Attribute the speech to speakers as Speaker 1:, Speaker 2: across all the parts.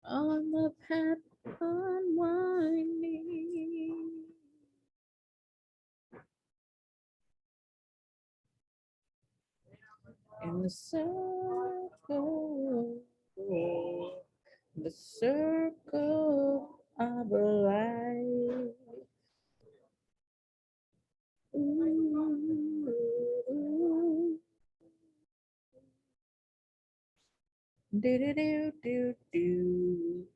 Speaker 1: On the path unwinding. In the circle of life. Ooh. Do do do do do.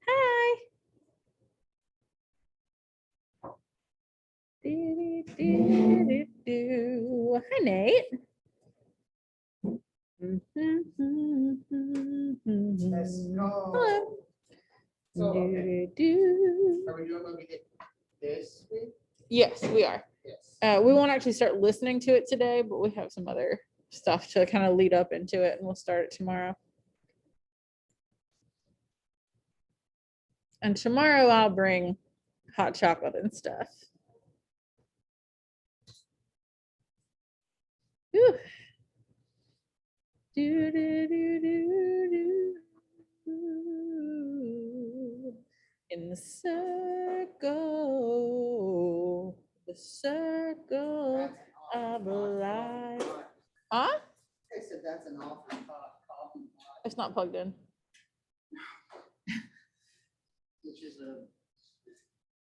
Speaker 1: Hi. Hi, Nate.
Speaker 2: Let's go.
Speaker 1: Hello.
Speaker 2: So, okay.
Speaker 1: Do.
Speaker 2: Are we doing when we did this week?
Speaker 1: Yes, we are.
Speaker 2: Yes.
Speaker 1: We won't actually start listening to it today, but we have some other stuff to kind of lead up into it, and we'll start it tomorrow. And tomorrow I'll bring hot chocolate and stuff. Whew. Do, do, do, do, do. In the circle of life. Huh?
Speaker 2: I said that's an awful coffee pot,
Speaker 1: It's not plugged in.
Speaker 2: which is a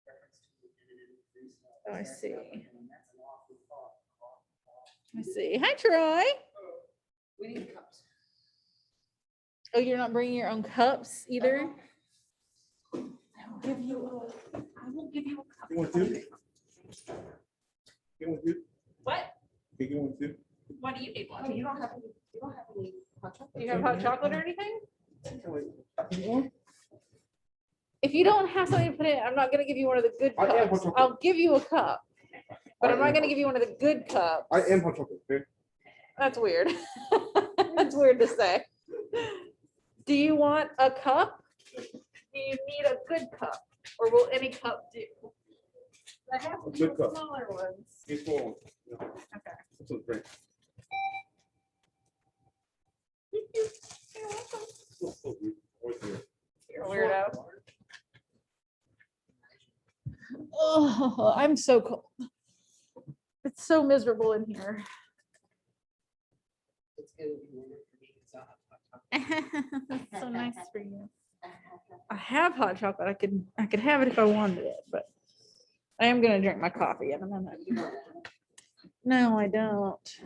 Speaker 2: reference to the
Speaker 1: Oh, I see.
Speaker 2: That's an awful pot.
Speaker 1: I see. Hi, Troy.
Speaker 2: We need cups.
Speaker 1: Oh, you're not bringing your own cups either?
Speaker 2: I will give you a cup.
Speaker 3: You want two? You want two?
Speaker 1: What?
Speaker 3: You want two?
Speaker 1: Why do you need one?
Speaker 2: Oh, you don't have any hot chocolate?
Speaker 1: Do you have hot chocolate or anything?
Speaker 3: You want?
Speaker 1: If you don't have something to put in, I'm not gonna give you one of the good
Speaker 3: I am hot
Speaker 1: cups.
Speaker 3: chocolate.
Speaker 1: I'll give you a cup, but
Speaker 3: I
Speaker 1: I'm not
Speaker 3: am
Speaker 1: gonna
Speaker 3: hot-
Speaker 1: give you one of the good cups.
Speaker 3: I am hot chocolate, okay?
Speaker 1: That's weird. That's weird to say. Do you want a cup? Do you need a good cup? Or will any cup do? I have
Speaker 3: A good cup.
Speaker 1: smaller ones.
Speaker 3: He's full.
Speaker 1: Okay.
Speaker 3: That's a drink.
Speaker 1: You're welcome.
Speaker 3: So good. Right there.
Speaker 1: You're a weirdo. Oh, I'm so cold. It's so miserable in here.
Speaker 2: It's gonna be warmer for me. It's not hot
Speaker 1: That's so nice for you. I have hot chocolate. I could have it if I wanted it, but I am gonna drink my coffee in a minute.
Speaker 2: chocolate. You know,
Speaker 1: No, I don't.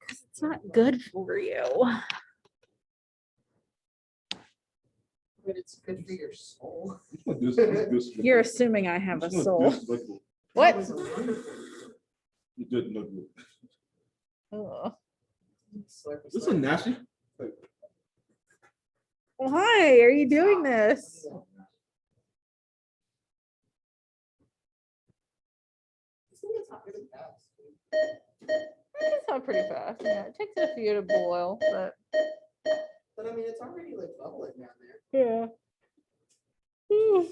Speaker 1: 'Cause it's not good for you.
Speaker 2: but it's good for your soul.
Speaker 1: You're assuming I have a
Speaker 3: It's not
Speaker 1: soul.
Speaker 3: disrespectful.
Speaker 1: What?
Speaker 2: That was a wonderful.
Speaker 3: You did not good.
Speaker 1: Ugh.
Speaker 2: Slurp,
Speaker 3: This is
Speaker 2: slurp.
Speaker 3: nasty.
Speaker 1: Why are you doing this?
Speaker 2: This thing is not really fast.
Speaker 1: It's not pretty fast. Yeah, it takes a few to boil, but
Speaker 2: But I mean, it's already like bubbling down there.
Speaker 1: yeah. Ooh.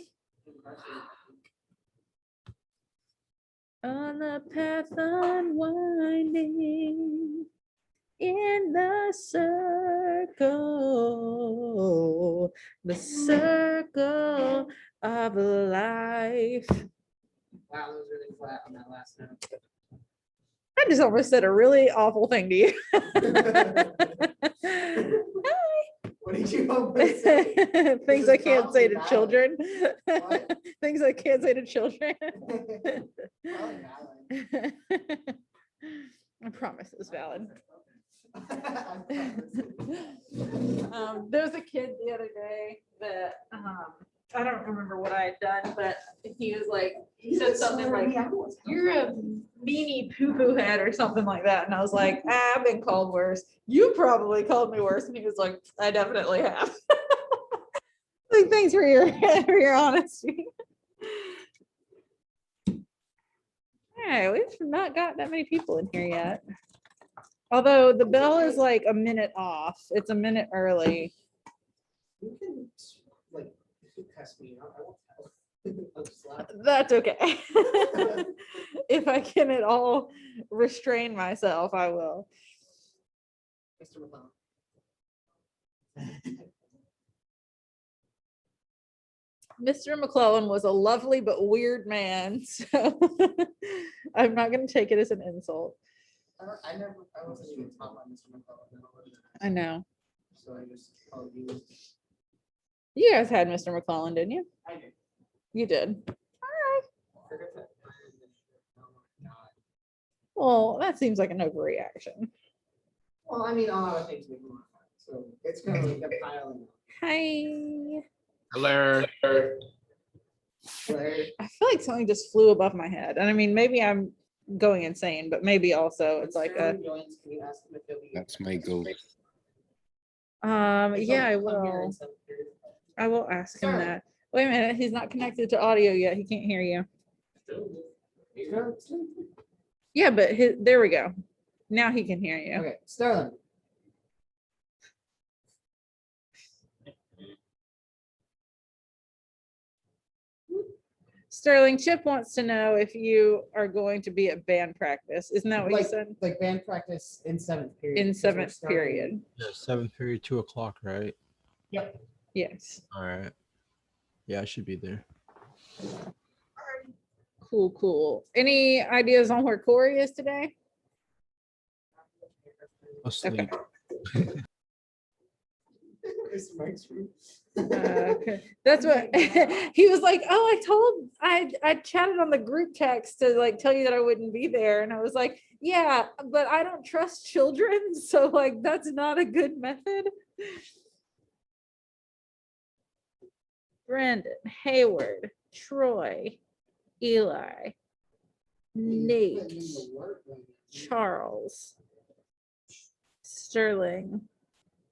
Speaker 1: On the path unwinding in the circle of life.
Speaker 2: Wow, that was really flat on that last note.
Speaker 1: I just almost said a really awful thing to you.
Speaker 2: What did you hope to say?
Speaker 1: Things
Speaker 2: This
Speaker 1: I
Speaker 2: is
Speaker 1: can't say to
Speaker 2: probably
Speaker 1: children.
Speaker 2: What?
Speaker 1: Things I can't say to children.
Speaker 2: Probably valid.
Speaker 1: I promise it's valid.
Speaker 2: I promise.
Speaker 1: There was a kid the other day that I don't remember what I had done, but he was like, he said something like, "You're a meanie poo-poo head" or something like that. And I was like, I've been called worse. You probably called me worse. And he was like, I definitely have. Like, thanks for your honesty. Hey, we've not got that many people in here yet. Although the bell is like a minute off. It's a minute early.
Speaker 2: You can like you can test me. I won't tell.
Speaker 1: That's okay. If I can at all restrain myself, I will.
Speaker 2: Mr. McClellan.
Speaker 1: Mr. McClellan was a lovely but weird man, so I'm not going to take it as an insult.
Speaker 2: I wasn't even taught by Mr. McClellan.
Speaker 1: I know.
Speaker 2: So I just called you.
Speaker 1: You guys had Mr. McClellan, didn't you?
Speaker 2: I did.
Speaker 1: You did.
Speaker 2: Forget that.
Speaker 1: Well, that seems like an overreaction.
Speaker 2: Well, I mean, a lot of things make me laugh. So it's kind of like a piling.
Speaker 1: Hi.
Speaker 4: Hello.
Speaker 1: I feel like something just flew above my head. And I mean, maybe I'm going insane, but maybe also it's like a,
Speaker 4: That's my goal.
Speaker 1: yeah, I will. I will ask him that. Wait a minute, he's not connected to audio yet. He can't hear you. Yeah, but there we go. Now he can hear you.
Speaker 2: Okay, Sterling.
Speaker 1: Sterling, Chip wants to know if you are going to be at band practice. Isn't that what you said?
Speaker 2: Like band practice in seventh period.
Speaker 1: In seventh period.
Speaker 5: Yeah, 7th period, 2 o'clock, right?
Speaker 2: Yep.
Speaker 1: Yes.
Speaker 5: All right. Yeah, I should be there.
Speaker 1: Cool, cool. Any ideas on where Corey is today?
Speaker 5: Asleep.
Speaker 1: Okay. That's what he was like. Oh, I chatted on the group text to like tell you that I wouldn't be there. And I was like, yeah, but I don't trust children. So like, that's not a good method. Brandon, Hayward, Troy, Eli, Nate, Charles, Sterling,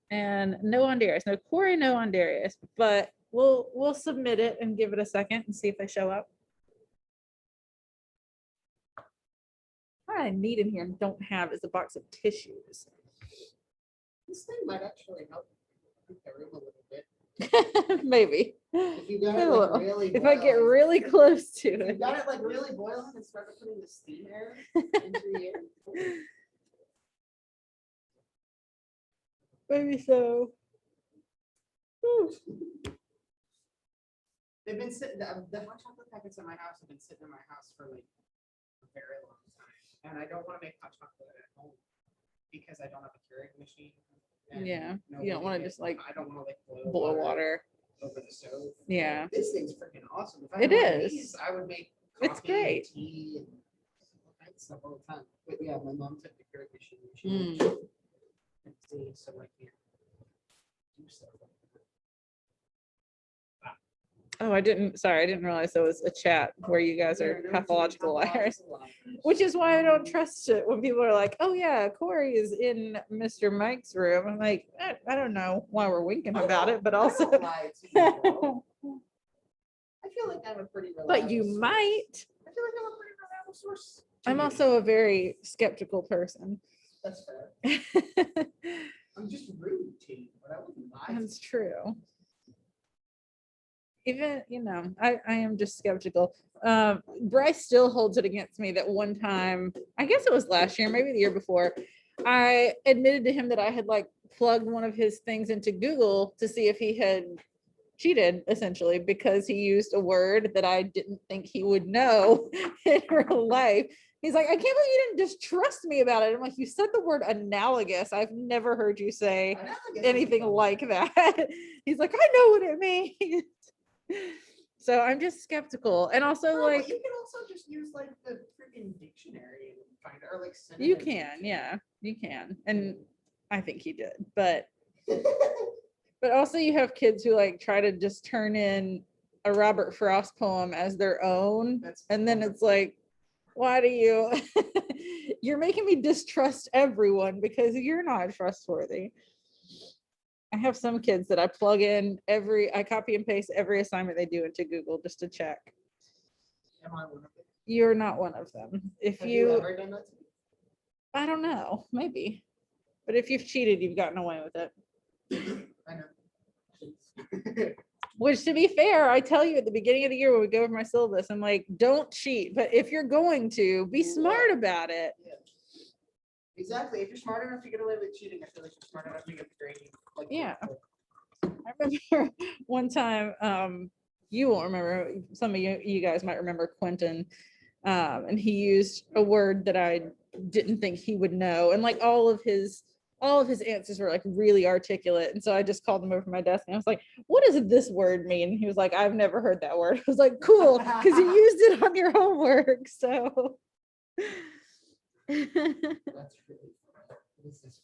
Speaker 1: and no on Darius. No Corey, no on Darius, but we'll submit it and give it a second and see if they show up. What I need in here and don't have is a box of tissues.
Speaker 2: This thing might actually help keep the room a little bit.
Speaker 1: Maybe.
Speaker 2: If you got it like really
Speaker 1: If I get
Speaker 2: boiling.
Speaker 1: really close to
Speaker 2: If you
Speaker 1: it.
Speaker 2: got it like really boiling and started putting the steam air into the air.
Speaker 1: Maybe so. Whew.
Speaker 2: They've been sitting, the hot chocolate packets in my house have been sitting in my house for like a very long time. And I don't want to make hot chocolate at home because I don't have a Keurig machine. and
Speaker 1: Yeah, you don't
Speaker 2: nobody
Speaker 1: want to
Speaker 2: gets-
Speaker 1: just like
Speaker 2: I don't want to like
Speaker 1: boil water.
Speaker 2: over the stove.
Speaker 1: Yeah.
Speaker 2: This thing's freaking awesome. If I
Speaker 1: It
Speaker 2: had one of
Speaker 1: is.
Speaker 2: these, I would make
Speaker 1: It's
Speaker 2: coffee and
Speaker 1: great.
Speaker 2: tea and all kinds of stuff all the time. But yeah, my mom took the Keurig machine.
Speaker 1: Mm.
Speaker 2: So I can't do stuff like that.
Speaker 1: Oh, I didn't realize there was a chat where you guys are pathological liars, which is why I don't trust it when people are like, oh yeah, Corey is in Mr. Mike's room. I'm like, I don't know why we're winking about it, but
Speaker 2: I
Speaker 1: also,
Speaker 2: don't lie to you, bro. I feel like I'm a pretty reliable
Speaker 1: but you
Speaker 2: source.
Speaker 1: might.
Speaker 2: I feel like I'm a pretty reliable source. to
Speaker 1: I'm
Speaker 2: you.
Speaker 1: also a very skeptical person.
Speaker 2: That's fair. I'm just rude to you, but I wouldn't lie. to
Speaker 1: That's true. Even, I am just skeptical. Bryce still holds it against me that one time, I guess it was last year, maybe the year before, I admitted to him that I had like plugged one of his things into Google to see if he had cheated, essentially, because he used a word that I didn't think he would know in real life. He's like, I can't believe you didn't just trust me about it. I'm like, you said the word analogous. I've never heard you say
Speaker 2: I don't think it's
Speaker 1: anything
Speaker 2: funny.
Speaker 1: like that. He's like, I know what it means. So I'm just skeptical. And also
Speaker 2: No,
Speaker 1: like,
Speaker 2: but you can also just use like the freaking dictionary and find it, or like
Speaker 1: you
Speaker 2: synonyms.
Speaker 1: can, yeah, you can. And I think he did, but also you have kids who like try to just turn in a Robert Frost poem as their own.
Speaker 2: That's
Speaker 1: And then
Speaker 2: wonderful.
Speaker 1: it's like, why do you, you're making me distrust everyone because you're not trustworthy. I have some kids that I plug in I copy and paste every assignment they do into Google just to check.
Speaker 2: Am I one of them?
Speaker 1: You're not one of them. If
Speaker 2: Have you
Speaker 1: you,
Speaker 2: ever done that to me?
Speaker 1: I don't know, maybe. But if you've cheated, you've gotten away with it.
Speaker 2: I know.
Speaker 1: Which, to be fair, I tell you at the beginning of the year when we go over my syllabus, I'm like, don't cheat. But if you're going to, be smart about it.
Speaker 2: Yeah. Exactly. If you're smart enough to get away with cheating, I feel like you're smart enough to get the grade. Like,
Speaker 1: Yeah. I remember one time, you won't remember, some of you guys might remember Quentin, and he used a word that I didn't think he would know, and like all of his answers were like really articulate, and so I just called him over my desk and I was like, what does this word mean? And he was like, I've never heard that word. I was like, cool, because you used it on your homework. So
Speaker 2: That's really fun. What is this?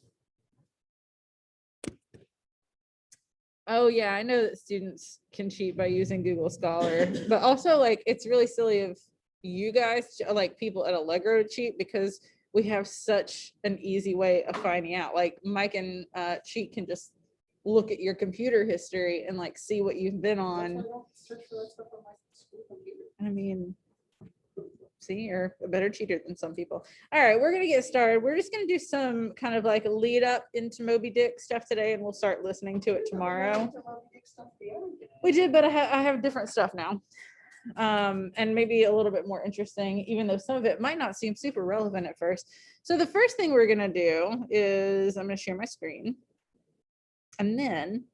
Speaker 1: oh yeah, I know that students can cheat by using Google Scholar, but also like it's really silly of you guys, like people at Allegro, to cheat because we have such an easy way of finding out. Like Mike and Cheat can just look at your computer history and like see what you've been
Speaker 2: That's why I
Speaker 1: on.
Speaker 2: don't search for that stuff on my school computer.
Speaker 1: I mean, see, you're a better cheater than some people. All right, we're gonna get started. We're just gonna do some kind of like lead up into Moby Dick stuff today, and we'll start listening to it tomorrow. We did, but I have different stuff now, and maybe a little bit more interesting, even though some of it might not seem super relevant at first. So the first thing we're gonna do is I'm gonna share my screen, and then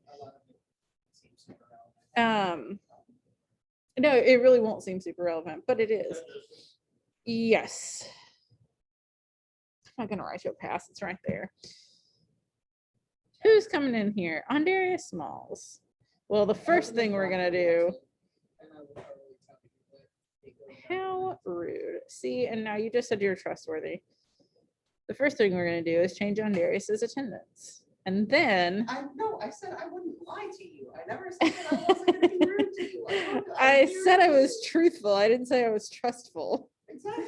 Speaker 1: no, it really won't seem super relevant, but it is. Yes. I'm not gonna write you a pass, it's right there. Who's coming in here? Andarius Smalls. Well, the first thing we're gonna do. How rude. See, and now you just said you're trustworthy. The first thing we're gonna do is change Andarius's attendance. And then
Speaker 2: I said I wouldn't lie to you. I never said that I wasn't gonna be rude to you.
Speaker 1: I said I was truthful. I didn't say I was trustful.
Speaker 2: Exactly.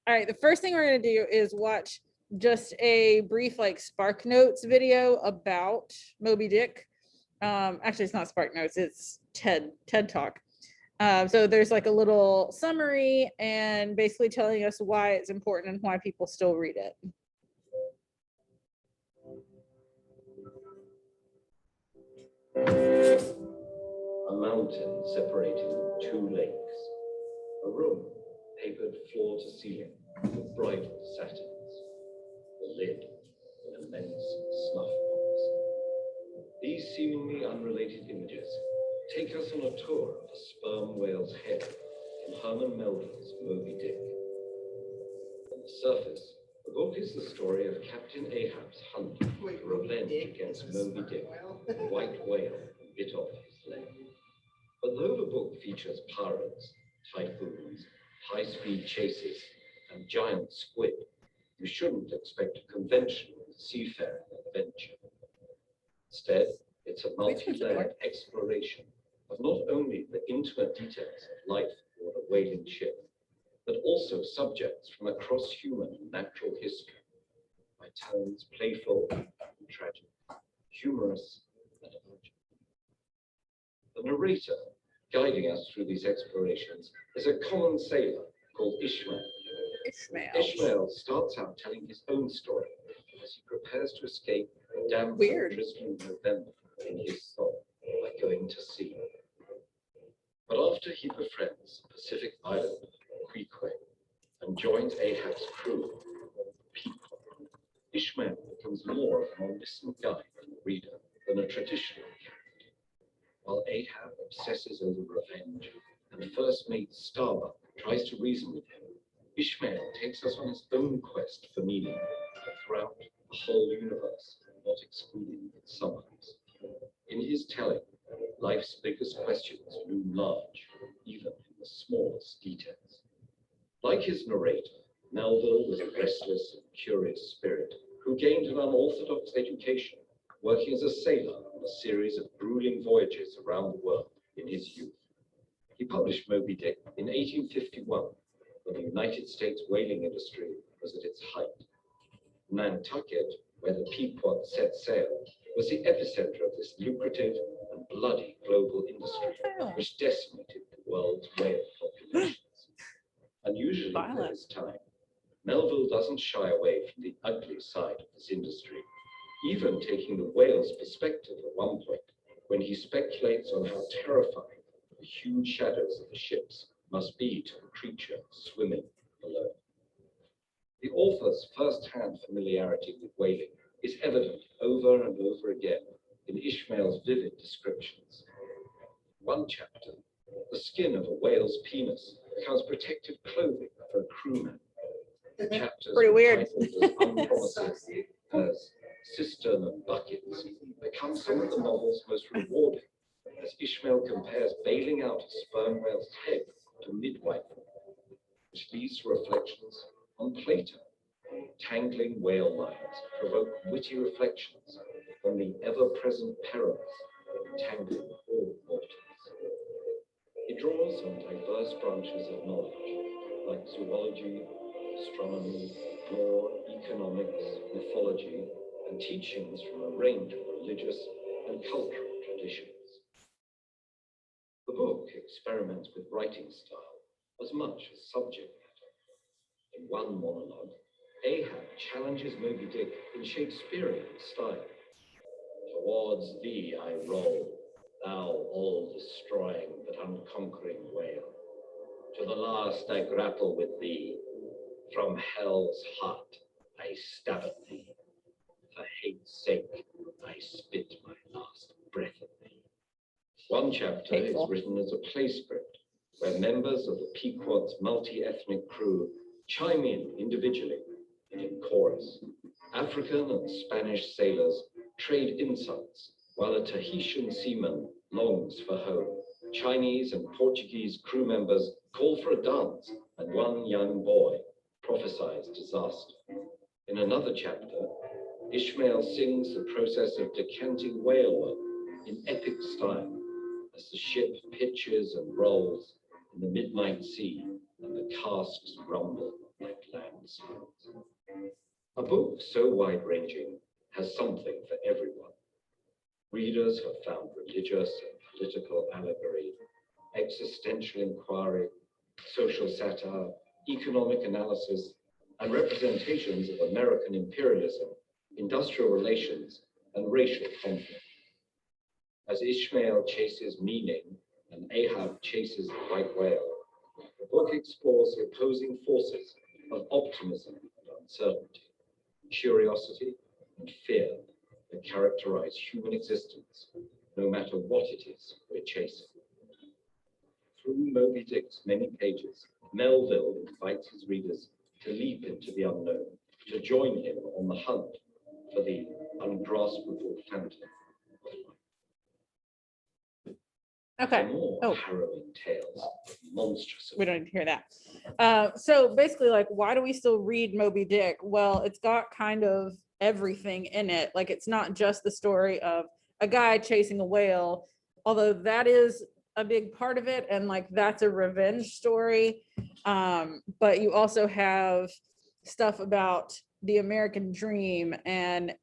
Speaker 1: All right, the first thing we're gonna do is watch just a brief like Spark Notes video about Moby Dick. Actually, it's not Spark Notes, it's TED Talk. So there's like a little summary and basically telling us why it's important and why people still read it.
Speaker 6: A mountain separating two lakes. A room papered floor to ceiling with bridal satins. The lid, an immense snuff box. These seemingly unrelated images take us on a tour of a sperm whale's head in Herman Melville's Moby Dick. On the surface, the book is the story of Captain Ahab's hunt for revenge against Moby Dick, the white whale who bit off his leg. But though the book features pirates, typhoons, high-speed chases, and giant squid, you shouldn't expect a conventional seafaring adventure. Instead, it's a multi-layered exploration of not only the intimate details of life aboard a whaling ship, but also subjects from across human and natural history, by turns playful and tragic, humorous and urgent. The narrator guiding us through these explorations is a common sailor called Ishmael. Ishmael starts out telling his own story as he prepares to escape the damp drizzling November in his soul by going to sea. But after he befriends the Pacific island of Queequeg and joins Ahab's crew, Pequod, Ishmael becomes more of an omniscient guide for the reader than a traditional character. While Ahab obsesses over revenge and first mate Starbuck tries to reason with him, Ishmael takes us on his own quest for meaning throughout the whole universe, not excluding its suburbs. In his telling, life's biggest questions loom large, even in the smallest details. Like his narrator, Melville was a restless and curious spirit who gained an unorthodox education, working as a sailor on a series of grueling voyages around the world in his youth. He published Moby Dick in 1851, when the United States whaling industry was at its height. Nantucket, where the Pequod set sail, was the epicenter of this lucrative and bloody global industry, which decimated the world's whale populations. Unusually for his time, Melville doesn't shy away from the ugly side of this industry, even taking the whale's perspective at one point when he speculates on how terrifying the huge shadows of the ships must be to the creature swimming below. The author's first-hand familiarity with whaling is evident over and over again in Ishmael's vivid descriptions. One chapter, the skin of a whale's penis becomes protective clothing for a crewman. Chapters
Speaker 1: Pretty weird.
Speaker 6: entitled as unpromising as cistern and buckets become some of the novel's most rewarding, as Ishmael compares bailing out a sperm whale's head to midwifery, which leads to reflections on Plato. Tangling whale lines provoke witty reflections on the ever-present perils of entangling all mortals. It draws on diverse branches of knowledge, like zoology, astronomy, law, economics, mythology, and teachings from a range of religious and cultural traditions. The book experiments with writing style as much as subject matter. In one monologue, Ahab challenges Moby Dick in Shakespearean style. Towards thee I roll, thou all-destroying but unconquering whale. To the last I grapple with thee. From hell's heart I stab at thee. For hate's sake I spit my last breath at thee. One chapter
Speaker 1: Hateful.
Speaker 6: is written as a play script, where members of the Pequod's multi-ethnic crew chime in individually and in chorus. African and Spanish sailors trade insults, while a Tahitian seaman longs for home. Chinese and Portuguese crew members call for a dance, and one young boy prophesies disaster. In another chapter, Ishmael sings the process of decanting whale oil in epic style, as the ship pitches and rolls in the midnight sea, and the casks rumble like land seals. A book so wide-ranging has something for everyone. Readers have found religious and political allegory, existential inquiry, social satire, economic analysis, and representations of American imperialism, industrial relations, and racial conflict. As Ishmael chases meaning and Ahab chases the white whale, the book explores the opposing forces of optimism and uncertainty, curiosity and fear that characterize human existence, no matter what it is we're chasing. Through Moby Dick's many pages, Melville invites his readers to leap into the unknown, to join him on the hunt for the ungraspable phantom of life.
Speaker 1: Okay.
Speaker 6: For more
Speaker 1: Oh.
Speaker 6: harrowing tales of monstrous
Speaker 1: We don't need to hear that. So basically, like, why do we still read Moby Dick? Well, it's got kind of everything in it. Like, it's not just the story of a guy chasing a whale, although that is a big part of it, and like that's a revenge story. But you also have stuff about the American dream and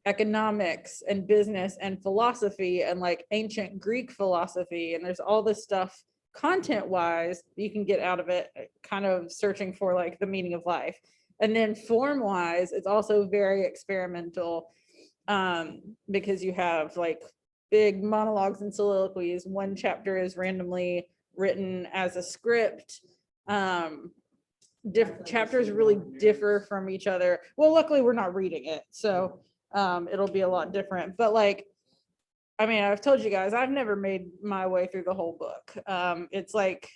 Speaker 1: economics and business and philosophy and like ancient Greek philosophy, and there's all this stuff content wise you can get out of it, kind of searching for like the meaning of life. And then form wise, it's also very experimental, because you have like big monologues and soliloquies. One chapter is randomly written as a script. Chapters really differ from each other. Well, luckily we're not reading it, so it'll be a lot different. But like, I mean, I've told you guys, I've never made my way through the whole book. It's like,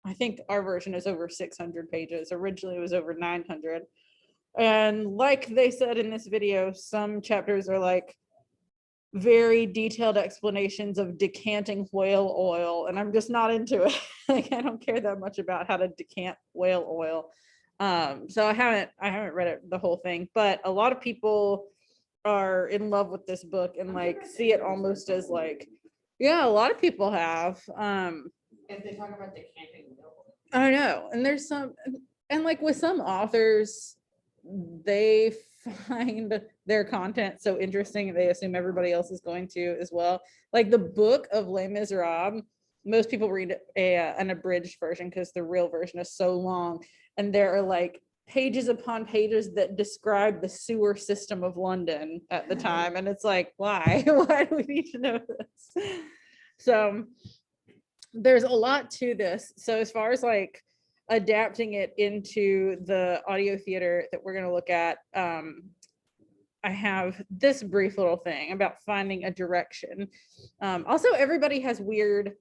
Speaker 1: I think our version is over 600 pages. Originally it was over 900. And like they said in this video, some chapters are like very detailed explanations of decanting whale oil, and I'm just not into it. Like, I don't care that much about how to decant whale oil. So I haven't read it, the whole thing, but a lot of people are in love with this book and like see it almost as like, yeah, a lot of people have.
Speaker 2: If they talk about decanting milk.
Speaker 1: I know, and there's some, and like with some authors, they find their content so interesting they assume everybody else is going to as well. Like the book of Les Miserables, most people read an abridged version because the real version is so long, and there are like pages upon pages that describe the sewer system of London at the time. And it's like, why? Why do we need to know this? So there's a lot to this. So as far as like adapting it into the audio theater that we're going to look at, I have this brief little thing about finding a direction. Also, everybody has weird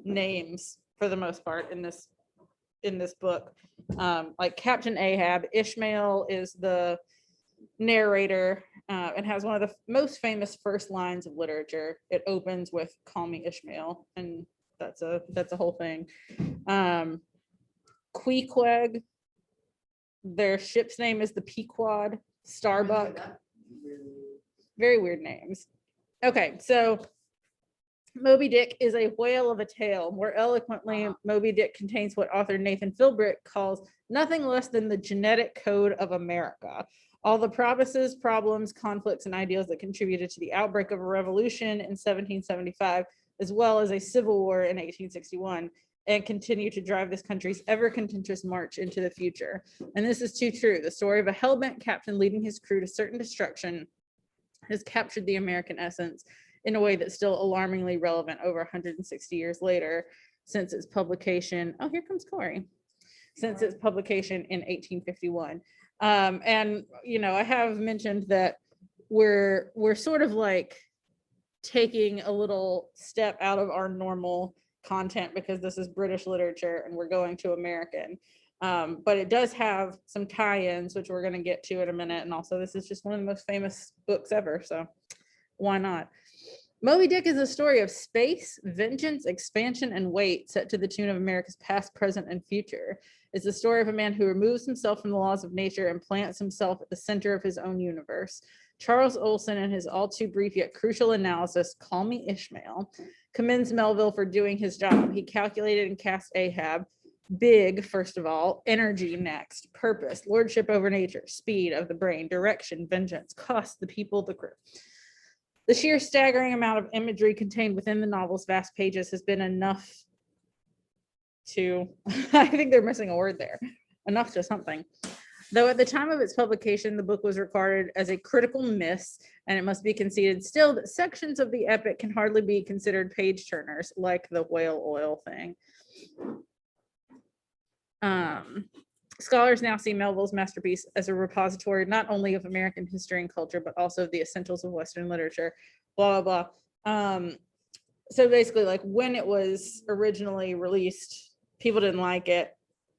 Speaker 1: names for the most part in this book. Like Captain Ahab, Ishmael is the narrator and has one of the most famous first lines of literature. It opens with "Call me Ishmael," and that's a whole thing. Queequeg, their ship's name is the Pequod. Starbuck, very weird names. Okay, so Moby Dick is a whale of a tale. More eloquently, Moby Dick contains what author Nathan Philbrick calls nothing less than the genetic code of America. All the promises, problems, conflicts, and ideals that contributed to the outbreak of a revolution in 1775, as well as a civil war in 1861, and continue to drive this country's ever-contentious march into the future. And this is too true. The story of a hell-bent captain leading his crew to certain destruction has captured the American essence in a way that's still alarmingly relevant over 160 years later since its publication. Oh, here comes Corey. Since its publication in 1851. And, you know, I have mentioned that we're sort of like taking a little step out of our normal content because this is British literature and we're going to American. But it does have some tie-ins, which we're going to get to in a minute. And also, this is just one of the most famous books ever. So why not? Moby Dick is a story of space, vengeance, expansion, and weight set to the tune of America's past, present, and future. It's the story of a man who removes himself from the laws of nature and plants himself at the center of his own universe. Charles Olson, in his all too brief yet crucial analysis, Call Me Ishmael, commends Melville for doing his job. He calculated and cast Ahab. Big, first of all, energy next, purpose, lordship over nature, speed of the brain, direction, vengeance, cost, the people, the crew. The sheer staggering amount of imagery contained within the novel's vast pages has been enough to, I think they're missing a word there, enough to something. Though at the time of its publication, the book was regarded as a critical miss, and it must be conceded still that sections of the epic can hardly be considered page turners, like the whale oil thing. Scholars now see Melville's masterpiece as a repository not only of American history and culture, but also of the essentials of Western literature, blah, blah, blah. So basically, like when it was originally released, people didn't like it,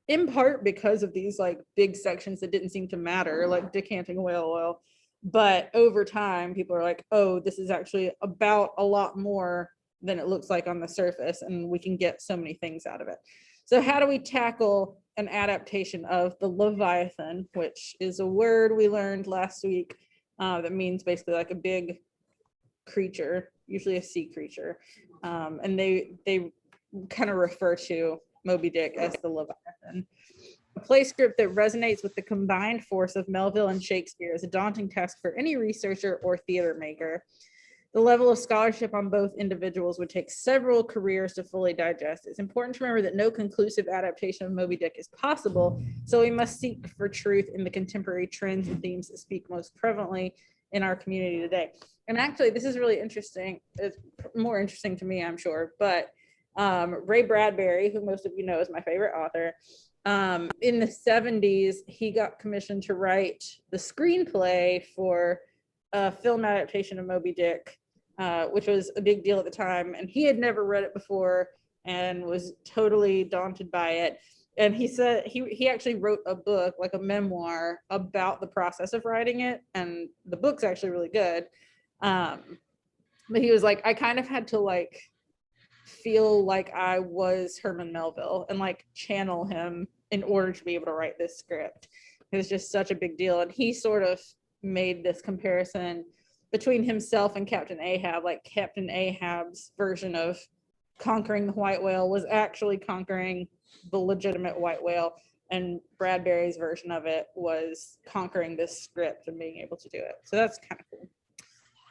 Speaker 1: in part because of these like big sections that didn't seem to matter, like decanting whale oil. But over time, people are like, oh, this is actually about a lot more than it looks like on the surface, and we can get so many things out of it. So how do we tackle an adaptation of the Leviathan, which is a word we learned last week that means basically like a big creature, usually a sea creature. And they kind of refer to Moby Dick as the Leviathan. A play script that resonates with the combined force of Melville and Shakespeare is a daunting task for any researcher or theater maker. The level of scholarship on both individuals would take several careers to fully digest. It's important to remember that no conclusive adaptation of Moby Dick is possible, so we must seek for truth in the contemporary trends and themes that speak most prevalently in our community today. And actually, this is really interesting. It's more interesting to me, I'm sure, but Ray Bradbury, who most of you know is my favorite author, in the 70s, he got commissioned to write the screenplay for a film adaptation of Moby Dick, which was a big deal at the time. And he had never read it before and was totally daunted by it. And he said he actually wrote a book, like a memoir, about the process of writing it. And the book's actually really good. But he was like, I kind of had to like feel like I was Herman Melville and like channel him in order to be able to write this script. It was just such a big deal. And he sort of made this comparison between himself and Captain Ahab. Like Captain Ahab's version of conquering the white whale was actually conquering the legitimate white whale, and Bradbury's version of it was conquering this script and being able to do it. So that's kind of cool.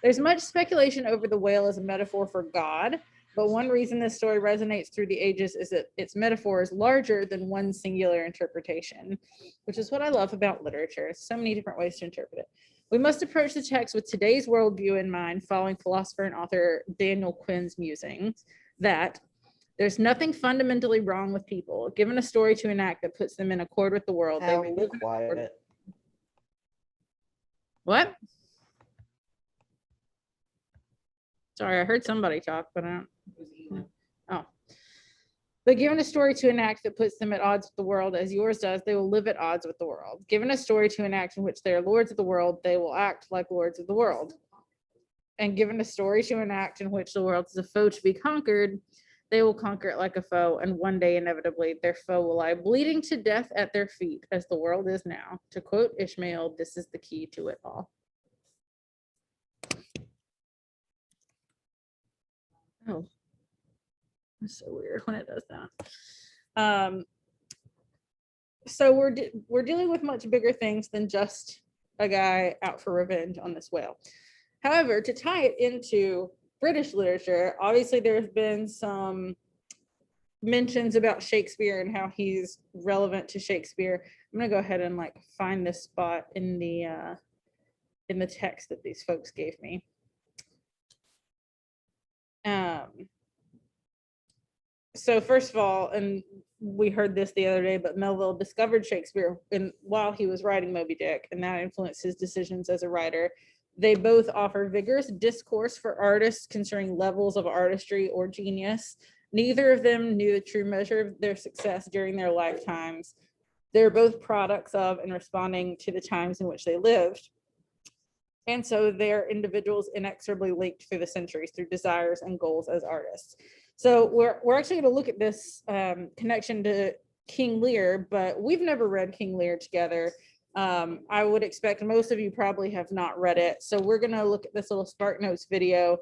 Speaker 1: There's much speculation over the whale as a metaphor for God. But one reason this story resonates through the ages is that its metaphor is larger than one singular interpretation, which is what I love about literature. So many different ways to interpret it. We must approach the text with today's worldview in mind, following philosopher and author Daniel Quinn's musings that there's nothing fundamentally wrong with people. Given a story to enact that puts them in accord with the world, they will live in accord. What? Sorry, I heard somebody talk, but I don't. Oh. But given a story to enact that puts them at odds with the world, as yours does, they will live at odds with the world. Given a story to enact in which they are lords of the world, they will act like lords of the world. And given a story to enact in which the world is a foe to be conquered, they will conquer it like a foe, and one day, inevitably, their foe will lie bleeding to death at their feet, as the world is now. To quote Ishmael, this is the key to it all. Oh, it's so weird when it does that. So we're dealing with much bigger things than just a guy out for revenge on this whale. However, to tie it into British literature, obviously there's been some mentions about Shakespeare and how he's relevant to Shakespeare. I'm gonna go ahead and like find this spot in the text that these folks gave me. So first of all, and we heard this the other day, but Melville discovered Shakespeare while he was writing Moby Dick, and that influenced his decisions as a writer. They both offer vigorous discourse for artists concerning levels of artistry or genius. Neither of them knew the true measure of their success during their lifetimes. They're both products of and responding to the times in which they lived. And so they're individuals inexorably linked through the centuries through desires and goals as artists. So we're actually going to look at this connection to King Lear, but we've never read King Lear together. I would expect most of you probably have not read it. So we're going to look at this little Spark Notes video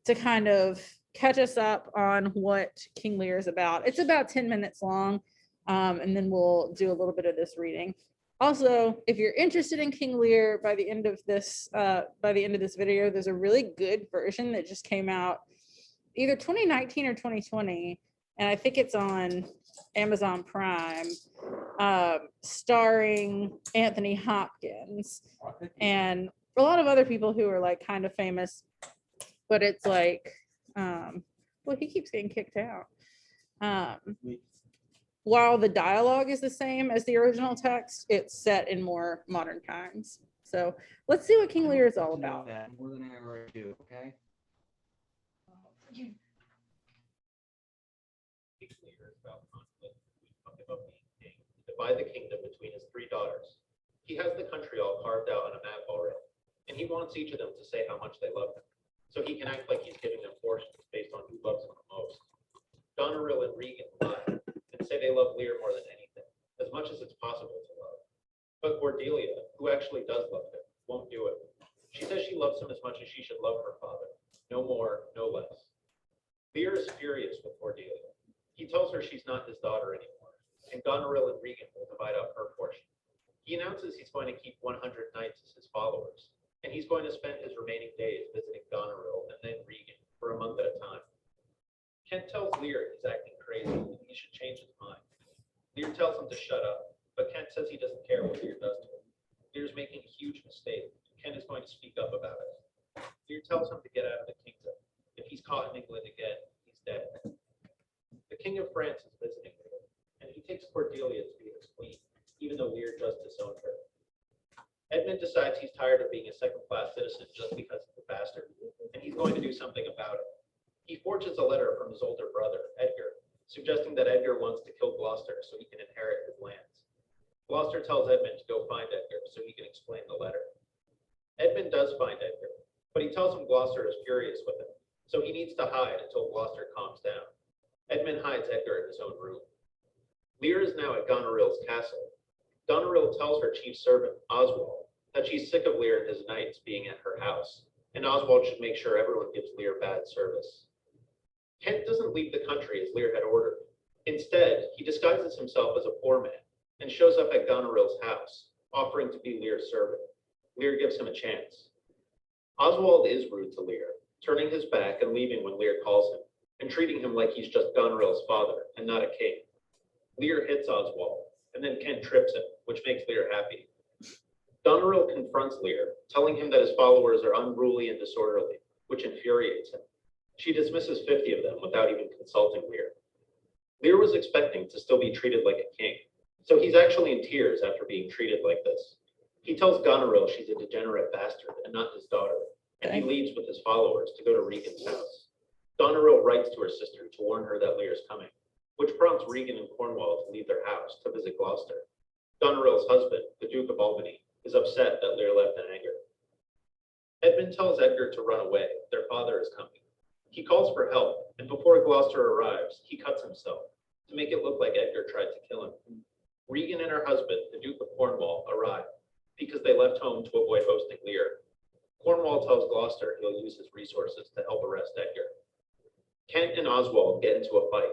Speaker 1: to kind of catch us up on what King Lear is about. It's about 10 minutes long, and then we'll do a little bit of this reading. Also, if you're interested in King Lear, by the end of this video, there's a really good version that just came out either 2019 or 2020, and I think it's on Amazon Prime, starring Anthony Hopkins and a lot of other people who are like kind of famous, but it's like, well, he keeps getting kicked out. While the dialogue is the same as the original text, it's set in more modern times. So let's see what King Lear is all about.
Speaker 7: More than I ever do, okay?
Speaker 6: King Lear is about conflict about being king, divide the kingdom between his 3 daughters. He has the country all carved out on a map already, and he wants each of them to say how much they love him, so he can act like he's giving them portions based on who loves him the most. Goneril and Regan lie and say they love Lear more than anything, as much as it's possible to love. But Cordelia, who actually does love him, won't do it. She says she loves him as much as she should love her father, no more, no less. Lear is furious with Cordelia. He tells her she's not his daughter anymore, and Goneril and Regan will divide up her portion. He announces he's going to keep 100 knights as his followers, and he's going to spend his remaining days visiting Goneril and then Regan for a month at a time. Kent tells Lear he's acting crazy and he should change his mind. Lear tells him to shut up, but Kent says he doesn't care what Lear does to him. Lear's making a huge mistake, and Kent is going to speak up about it. Lear tells him to get out of the kingdom. If he's caught in England again, he's dead. The King of France is visiting Lear, and he takes Cordelia to be his queen, even though Lear just disowned her. Edmund decides he's tired of being a second-class citizen just because he's a bastard, and he's going to do something about it. He forges a letter from his older brother, Edgar, suggesting that Edgar wants to kill Gloucester so he can inherit his lands. Gloucester tells Edmund to go find Edgar so he can explain the letter. Edmund does find Edgar, but he tells him Gloucester is furious with him, so he needs to hide until Gloucester calms down. Edmund hides Edgar in his own room. Lear is now at Goneril's castle. Goneril tells her chief servant, Oswald, that she's sick of Lear and his knights being at her house, and Oswald should make sure everyone gives Lear bad service. Kent doesn't leave the country as Lear had ordered. Instead, he disguises himself as a poor man and shows up at Goneril's house, offering to be Lear's servant. Lear gives him a chance. Oswald is rude to Lear, turning his back and leaving when Lear calls him, and treating him like he's just Goneril's father and not a king. Lear hits Oswald, and then Kent trips him, which makes Lear happy. Goneril confronts Lear, telling him that his followers are unruly and disorderly, which infuriates him. She dismisses 50 of them without even consulting Lear. Lear was expecting to still be treated like a king, so he's actually in tears after being treated like this. He tells Goneril she's a degenerate bastard and not his daughter, and he leaves with his followers to go to Regan's house. Goneril writes to her sister to warn her that Lear is coming, which prompts Regan and Cornwall to leave their house to visit Gloucester. Goneril's husband, the Duke of Albany, is upset that Lear left in anger. Edmund tells Edgar to run away. Their father is coming. He calls for help, and before Gloucester arrives, he cuts himself to make it look like Edgar tried to kill him. Regan and her husband, the Duke of Cornwall, arrive because they left home to avoid hosting Lear. Cornwall tells Gloucester he'll use his resources to help arrest Edgar. Kent and Oswald get into a fight.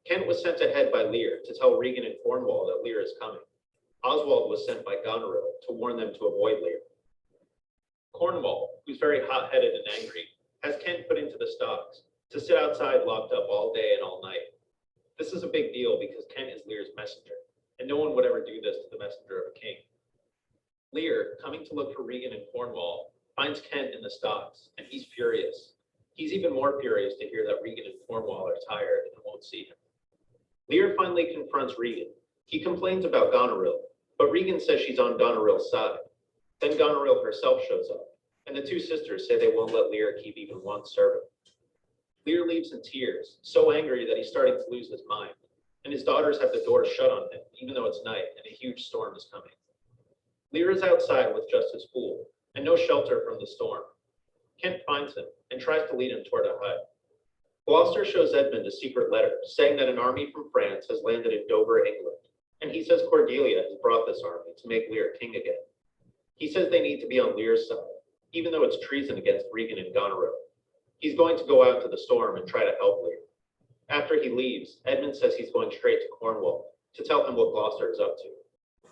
Speaker 6: Kent was sent ahead by Lear to tell Regan and Cornwall that Lear is coming. Oswald was sent by Goneril to warn them to avoid Lear. Cornwall, who's very hot-headed and angry, has Kent put into the stocks to sit outside locked up all day and all night. This is a big deal because Kent is Lear's messenger, and no one would ever do this to the messenger of a king. Lear, coming to look for Regan and Cornwall, finds Kent in the stocks, and he's furious. He's even more furious to hear that Regan and Cornwall are tired and won't see him. Lear finally confronts Regan. He complains about Goneril, but Regan says she's on Goneril's side. Then Goneril herself shows up, and the two sisters say they won't let Lear keep even one servant. Lear leaves in tears, so angry that he's starting to lose his mind, and his daughters have the doors shut on him, even though it's night and a huge storm is coming. Lear is outside with just his fool, and no shelter from the storm. Kent finds him and tries to lead him toward a hut. Gloucester shows Edmund a secret letter saying that an army from France has landed in Dover, England, and he says Cordelia has brought this army to make Lear king again. He says they need to be on Lear's side, even though it's treason against Regan and Goneril. He's going to go out to the storm and try to help Lear. After he leaves, Edmund says he's going straight to Cornwall to tell him what Gloucester is up to.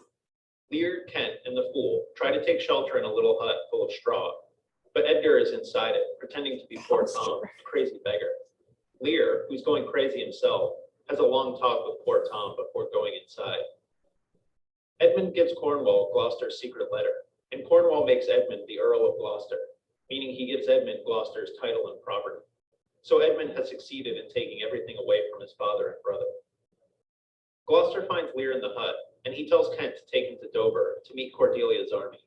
Speaker 6: Lear, Kent, and the fool try to take shelter in a little hut full of straw, but Edgar is inside it, pretending to be poor Tom, a crazy beggar. Lear, who's going crazy himself, has a long talk with poor Tom before going inside. Edmund gives Cornwall Gloucester's secret letter, and Cornwall makes Edmund the Earl of Gloucester, meaning he gives Edmund Gloucester's title and property. So Edmund has succeeded in taking everything away from his father and brother. Gloucester finds Lear in the hut, and he tells Kent to take him to Dover to meet Cordelia's army.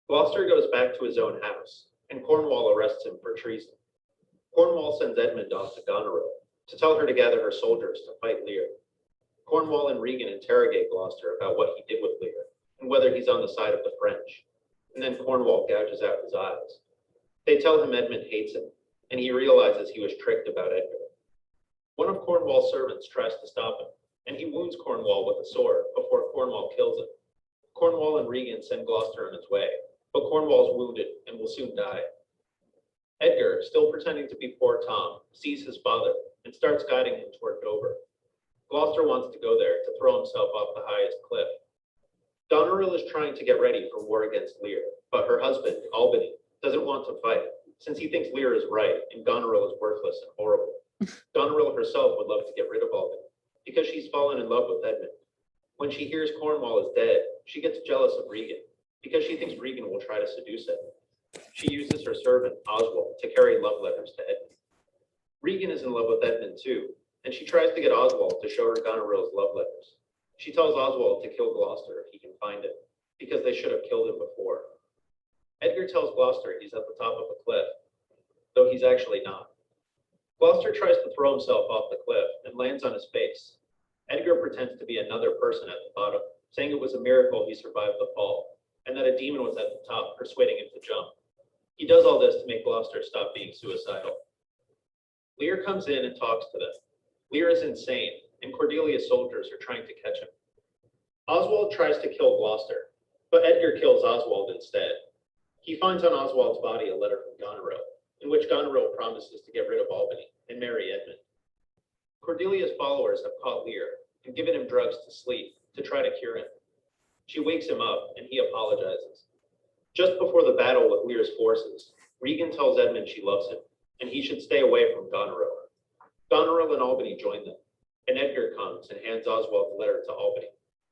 Speaker 6: Gloucester goes back to his own house, and Cornwall arrests him for treason. Cornwall sends Edmund off to Goneril to tell her to gather her soldiers to fight Lear. Cornwall and Regan interrogate Gloucester about what he did with Lear and whether he's on the side of the French, and then Cornwall gouges out his eyes. They tell him Edmund hates him, and he realizes he was tricked about Edgar. One of Cornwall's servants tries to stop him, and he wounds Cornwall with a sword before Cornwall kills him. Cornwall and Regan send Gloucester on his way, but Cornwall's wounded and will soon die. Edgar, still pretending to be poor Tom, sees his father and starts guiding him toward Dover. Gloucester wants to go there to throw himself off the highest cliff. Goneril is trying to get ready for war against Lear, but her husband, Albany, doesn't want to fight since he thinks Lear is right and Goneril is worthless and horrible. Goneril herself would love to get rid of Albany because she's fallen in love with Edmund. When she hears Cornwall is dead, she gets jealous of Regan because she thinks Regan will try to seduce him. She uses her servant, Oswald, to carry love letters to Edmund. Regan is in love with Edmund too, and she tries to get Oswald to show her Goneril's love letters. She tells Oswald to kill Gloucester if he can find him, because they should have killed him before. Edgar tells Gloucester he's at the top of a cliff, though he's actually not. Gloucester tries to throw himself off the cliff and lands on his face. Edgar pretends to be another person at the bottom, saying it was a miracle he survived the fall, and that a demon was at the top persuading him to jump. He does all this to make Gloucester stop being suicidal. Lear comes in and talks to them. Lear is insane, and Cordelia's soldiers are trying to catch him. Oswald tries to kill Gloucester, but Edgar kills Oswald instead. He finds on Oswald's body a letter from Goneril, in which Goneril promises to get rid of Albany and marry Edmund. Cordelia's followers have caught Lear and given him drugs to sleep to try to cure him. She wakes him up, and he apologizes. Just before the battle with Lear's forces, Regan tells Edmund she loves him, and he should stay away from Goneril. Goneril and Albany join them, and Edgar comes and hands Oswald the letter to Albany.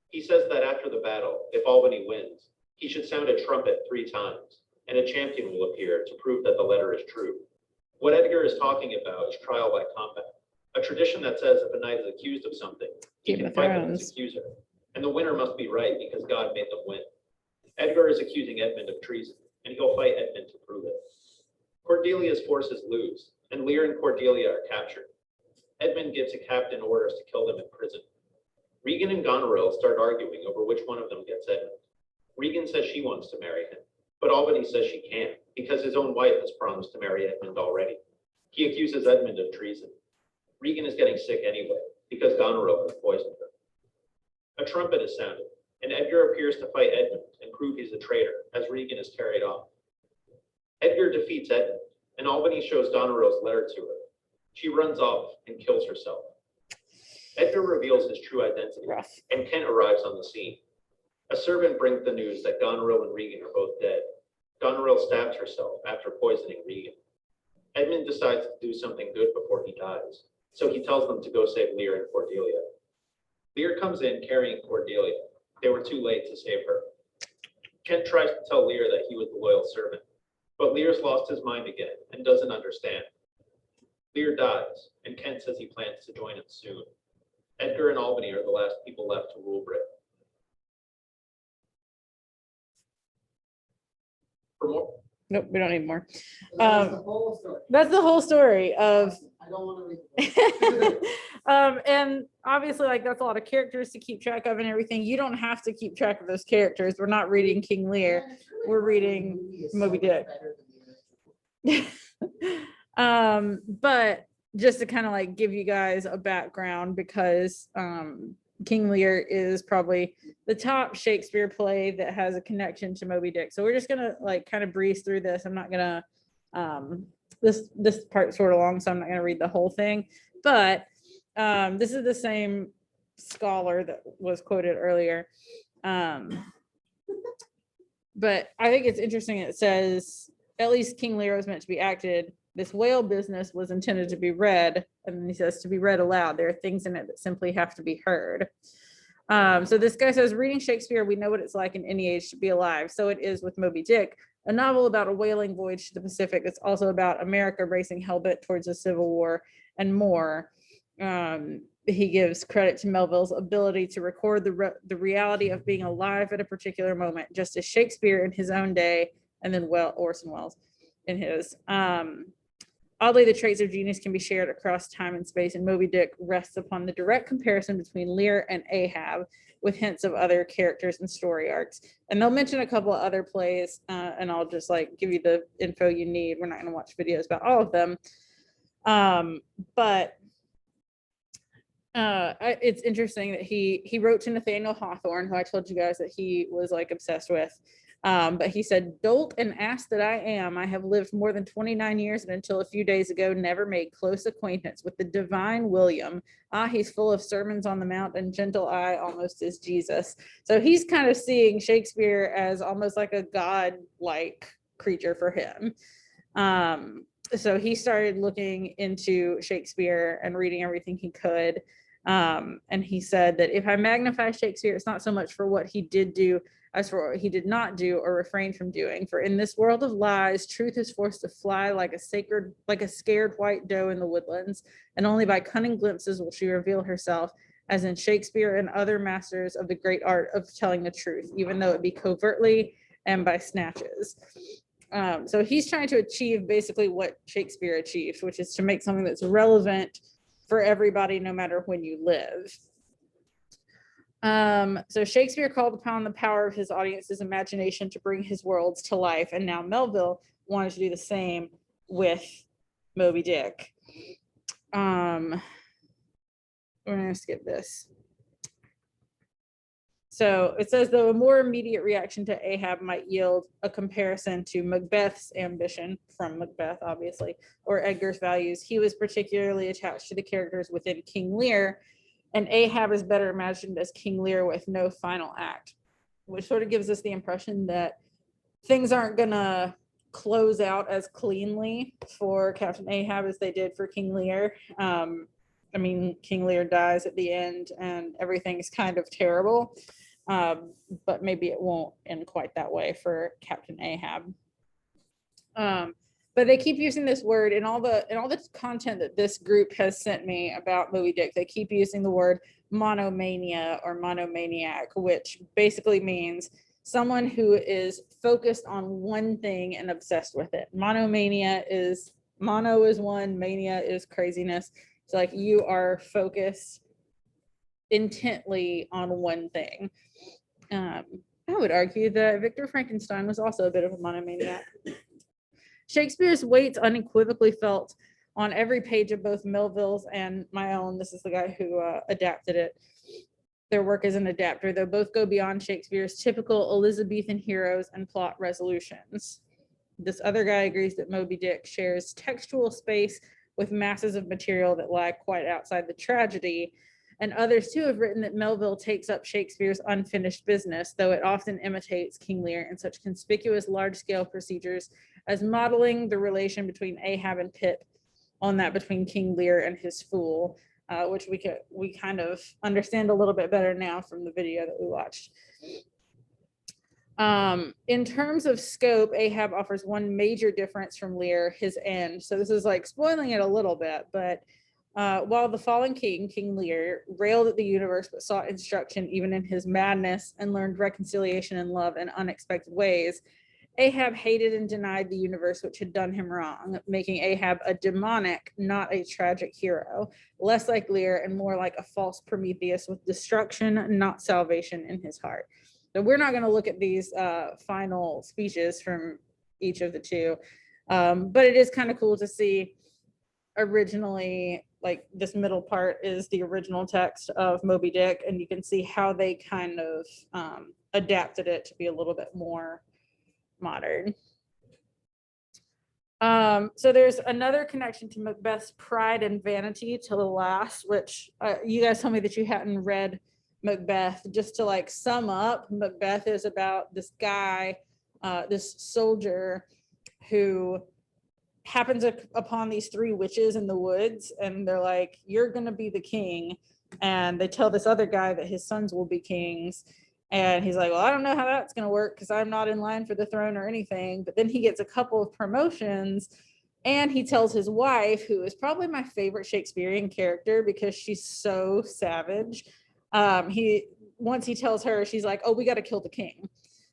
Speaker 6: He says that after the battle, if Albany wins, he should sound a trumpet 3 times, and a champion will appear to prove that the letter is true. What Edgar is talking about is trial by combat, a tradition that says if a knight is accused of something, he
Speaker 1: Game
Speaker 6: can
Speaker 1: of
Speaker 6: fight with
Speaker 1: Thrones.
Speaker 6: his accuser, and the winner must be right because God made them win. Edgar is accusing Edmund of treason, and he'll fight Edmund to prove it. Cordelia's forces lose, and Lear and Cordelia are captured. Edmund gives a captain orders to kill them in prison. Regan and Goneril start arguing over which one of them gets Edmund. Regan says she wants to marry him, but Albany says she can't because his own wife has promised to marry Edmund already. He accuses Edmund of treason. Regan is getting sick anyway because Goneril has poisoned her. A trumpet is sounded, and Edgar appears to fight Edmund and prove he's a traitor as Regan is carried off. Edgar defeats Edmund, and Albany shows Goneril's letter to her. She runs off and kills herself. Edgar reveals his true identity,
Speaker 1: Rough.
Speaker 6: and Kent arrives on the scene. A servant brings the news that Goneril and Regan are both dead. Goneril stabs herself after poisoning Regan. Edmund decides to do something good before he dies, so he tells them to go save Lear and Cordelia. Lear comes in carrying Cordelia. They were too late to save her. Kent tries to tell Lear that he was the loyal servant, but Lear's lost his mind again and doesn't understand. Lear dies, and Kent says he plans to join him soon. Edgar and Albany are the last people left to rule Britain. For more,
Speaker 1: Nope, we don't need more.
Speaker 2: That's the whole story.
Speaker 1: That's the whole story of
Speaker 2: I don't want to read the book.
Speaker 1: and obviously like that's a lot of characters to keep track of and everything. You don't have to keep track of those characters. We're not reading King Lear.
Speaker 2: And it's really
Speaker 1: We're
Speaker 2: hard.
Speaker 1: reading
Speaker 2: The movie is so
Speaker 1: Moby
Speaker 2: much
Speaker 1: Dick.
Speaker 2: better than the original.
Speaker 1: But just to kind of like give you guys a background because King Lear is probably the top Shakespeare play that has a connection to Moby Dick. So we're just gonna like kind of breeze through this. I'm not gonna this part's sort of long, so I'm not gonna read the whole thing. But this is the same scholar that was quoted earlier. But I think it's interesting. It says at least King Lear was meant to be acted. This whale business was intended to be read, and then he says to be read aloud. There are things in it that simply have to be heard. So this guy says, reading Shakespeare, we know what it's like in any age to be alive. So it is with Moby Dick, a novel about a whaling voyage to the Pacific. It's also about America racing hellbent towards a civil war and more. He gives credit to Melville's ability to record the reality of being alive at a particular moment, just as Shakespeare in his own day, and then Orson Welles in his. Oddly, the traits of genius can be shared across time and space, and Moby Dick rests upon the direct comparison between Lear and Ahab, with hints of other characters and story arcs. And they'll mention a couple of other plays, and I'll just like give you the info you need. We're not going to watch videos about all of them, but it's interesting that he wrote to Nathaniel Hawthorne, who I told you guys that he was like obsessed with. But he said, dolt and ass that I am, I have lived more than 29 years and until a few days ago never made close acquaintance with the divine William. He's full of sermons on the mount and gentle eye almost as Jesus. So he's kind of seeing Shakespeare as almost like a god-like creature for him. So he started looking into Shakespeare and reading everything he could. And he said that if I magnify Shakespeare, it's not so much for what he did do as for what he did not do or refrain from doing. For in this world of lies, truth is forced to fly like a scared white doe in the woodlands, and only by cunning glimpses will she reveal herself, as in Shakespeare and other masters of the great art of telling the truth, even though it be covertly and by snatches. So he's trying to achieve basically what Shakespeare achieved, which is to make something that's relevant for everybody, no matter when you live. So Shakespeare called upon the power of his audience's imagination to bring his worlds to life, and now Melville wanted to do the same with Moby Dick. We're gonna skip this. So it says, though a more immediate reaction to Ahab might yield a comparison to Macbeth's ambition, from Macbeth, obviously, or Edgar's values, he was particularly attached to the characters within King Lear, and Ahab is better imagined as King Lear with no final act, which sort of gives us the impression that things aren't gonna close out as cleanly for Captain Ahab as they did for King Lear. I mean, King Lear dies at the end and everything's kind of terrible. But maybe it won't end quite that way for Captain Ahab. But they keep using this word in all the content that this group has sent me about Moby Dick. They keep using the word monomania or monomaniac, which basically means someone who is focused on one thing and obsessed with it. Monomania is, mono is one, mania is craziness. It's like you are focused intently on one thing. I would argue that Victor Frankenstein was also a bit of a monomaniac. Shakespeare's weight unequivocally felt on every page of both Melville's and my own. This is the guy who adapted it. Their work as an adapter, though both go beyond Shakespeare's typical Elizabethan heroes and plot resolutions. This other guy agrees that Moby Dick shares textual space with masses of material that lie quite outside the tragedy. And others too have written that Melville takes up Shakespeare's unfinished business, though it often imitates King Lear in such conspicuous large-scale procedures as modeling the relation between Ahab and Pip on that between King Lear and his fool, which we kind of understand a little bit better now from the video that we watched. In terms of scope, Ahab offers one major difference from Lear, his end. So this is like spoiling it a little bit, but while the fallen king, King Lear, railed at the universe but sought instruction even in his madness and learned reconciliation and love in unexpected ways, Ahab hated and denied the universe which had done him wrong, making Ahab a demonic, not a tragic hero, less like Lear and more like a false Prometheus with destruction, not salvation in his heart. So we're not going to look at these final speeches from each of the two, but it is kind of cool to see originally, like this middle part is the original text of Moby Dick, and you can see how they kind of adapted it to be a little bit more modern. So there's another connection to Macbeth's pride and vanity to the last, which you guys told me that you hadn't read Macbeth. Just to like sum up, Macbeth is about this guy, this soldier who happens upon these three witches in the woods, and they're like, you're gonna be the king, and they tell this other guy that his sons will be kings, and he's like, well, I don't know how that's gonna work because I'm not in line for the throne or anything. But then he gets a couple of promotions, and he tells his wife, who is probably my favorite Shakespearean character because she's so savage, once he tells her, she's like, oh, we got to kill the king.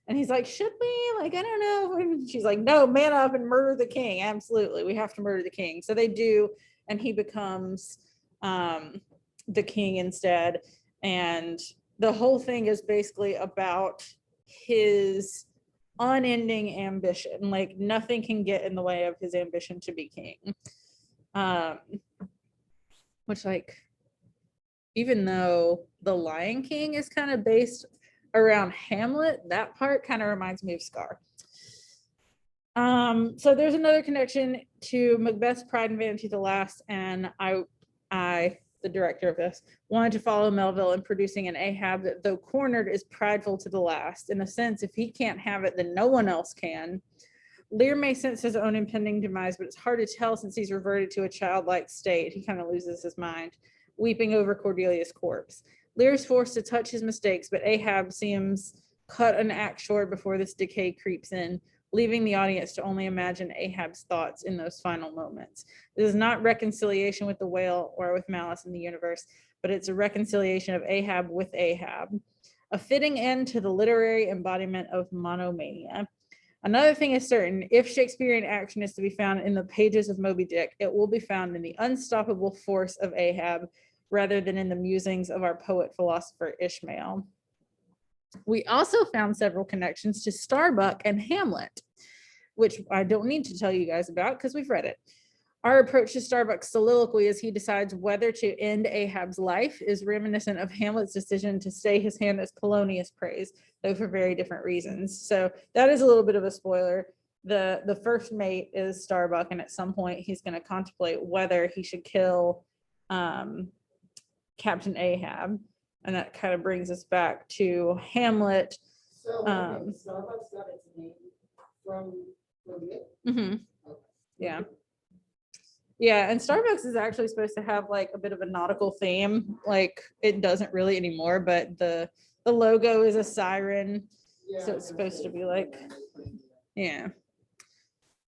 Speaker 1: And he's like, should we? Like, I don't know. And she's like, no, man up and murder the king. Absolutely. We have to murder the king. So they do. And he becomes the king instead. And the whole thing is basically about his unending ambition. Like nothing can get in the way of his ambition to be king. Which like, even though The Lion King is kind of based around Hamlet, that part kind of reminds me of Scar. So there's another connection to Macbeth's pride and vanity to the last, and I, the director of this, wanted to follow Melville in producing an Ahab that, though cornered, is prideful to the last. In a sense, if he can't have it, then no one else can. Lear may sense his own impending demise, but it's hard to tell since he's reverted to a childlike state. He kind of loses his mind, weeping over Cordelia's corpse. Lear is forced to touch his mistakes, but Ahab seems cut an act short before this decay creeps in, leaving the audience to only imagine Ahab's thoughts in those final moments. This is not reconciliation with the whale or with malice in the universe, but it's a reconciliation of Ahab with Ahab, a fitting end to the literary embodiment of monomania. Another thing is certain: if Shakespearean action is to be found in the pages of Moby Dick, it will be found in the unstoppable force of Ahab, rather than in the musings of our poet-philosopher Ishmael. We also found several connections to Starbuck and Hamlet, which I don't need to tell you guys about because we've read it. Our approach to Starbuck's soliloquy as he decides whether to end Ahab's life is reminiscent of Hamlet's decision to stay his hand as Polonius prays, though for very different reasons. So that is a little bit of a spoiler. The first mate is Starbuck, and at some point he's going to contemplate whether he should kill Captain Ahab, and that kind of brings us back to Hamlet.
Speaker 2: So Starbucks got its name from
Speaker 1: Mhm. Yeah. Yeah, and Starbucks is actually supposed to have like a bit of a nautical theme. Like it doesn't really anymore, but the logo is a siren, so it's supposed to be like, yeah.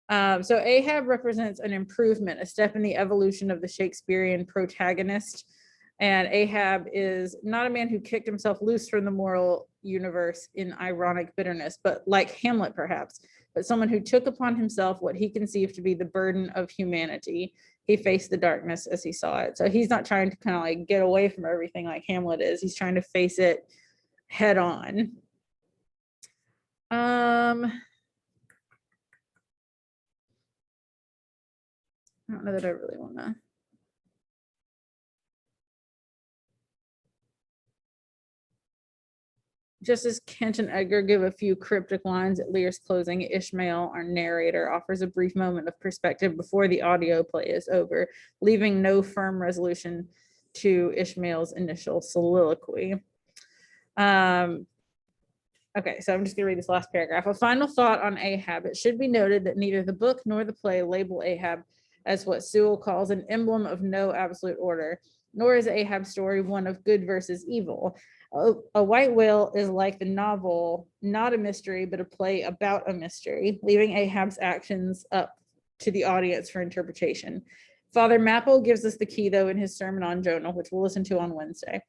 Speaker 1: So Ahab represents an improvement, a step in the evolution of the Shakespearean protagonist. And Ahab is not a man who kicked himself loose from the moral universe in ironic bitterness, but like Hamlet, perhaps, but someone who took upon himself what he conceived to be the burden of humanity. He faced the darkness as he saw it. So he's not trying to kind of like get away from everything like Hamlet is. He's trying to face it head on. I don't know that I really want to. Just as Kent and Edgar give a few cryptic lines at Lear's closing, Ishmael, our narrator, offers a brief moment of perspective before the audio play is over, leaving no firm resolution to Ishmael's initial soliloquy. Okay, so I'm just gonna read this last paragraph. A final thought on Ahab. It should be noted that neither the book nor the play label Ahab as what Sewell calls an emblem of no absolute order, nor is Ahab's story one of good versus evil. A White Whale is like the novel, not a mystery, but a play about a mystery, leaving Ahab's actions up to the audience for interpretation. Father Mapple gives us the key, though, in his sermon on Jonah, which we'll listen to on Wednesday.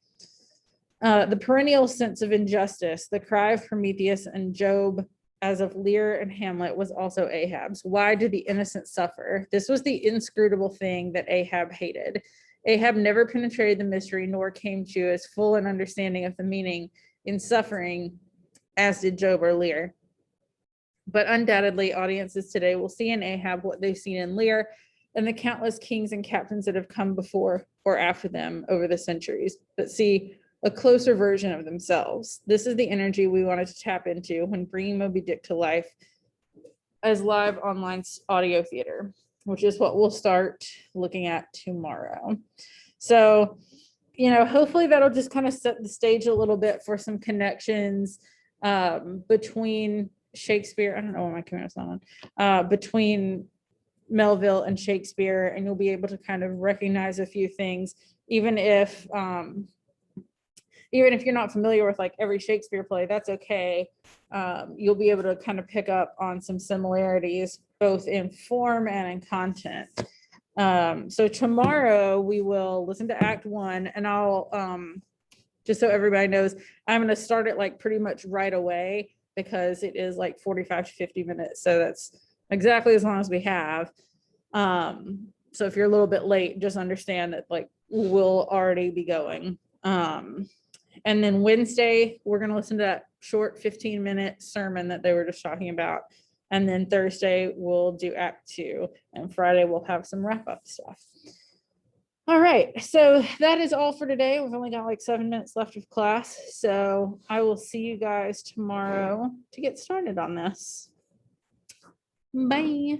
Speaker 1: The perennial sense of injustice, the cry of Prometheus and Job, as of Lear and Hamlet, was also Ahab's. Why did the innocent suffer? This was the inscrutable thing that Ahab hated. Ahab never penetrated the mystery nor came to as full an understanding of the meaning in suffering as did Job or Lear. But undoubtedly, audiences today will see in Ahab what they've seen in Lear and the countless kings and captains that have come before or after them over the centuries, but see a closer version of themselves. This is the energy we wanted to tap into when bringing Moby Dick to life as live online audio theater, which is what we'll start looking at tomorrow. So, hopefully that'll just kind of set the stage a little bit for some connections between Shakespeare. I don't know what my camera's on. Between Melville and Shakespeare, and you'll be able to kind of recognize a few things, even if you're not familiar with like every Shakespeare play, that's okay. You'll be able to kind of pick up on some similarities, both in form and in content. So tomorrow we will listen to Act 1, and I'll, just so everybody knows, I'm going to start it like pretty much right away because it is like 45 to 50 minutes. So that's exactly as long as we have. So if you're a little bit late, just understand that like we'll already be going. And then Wednesday, we're going to listen to that short 15-minute sermon that they were just talking about. And then Thursday, we'll do Act 2. And Friday, we'll have some wrap-up stuff. All right. So that is all for today. We've only got like 7 minutes left of class. So I will see you guys tomorrow to get started on this. Bye.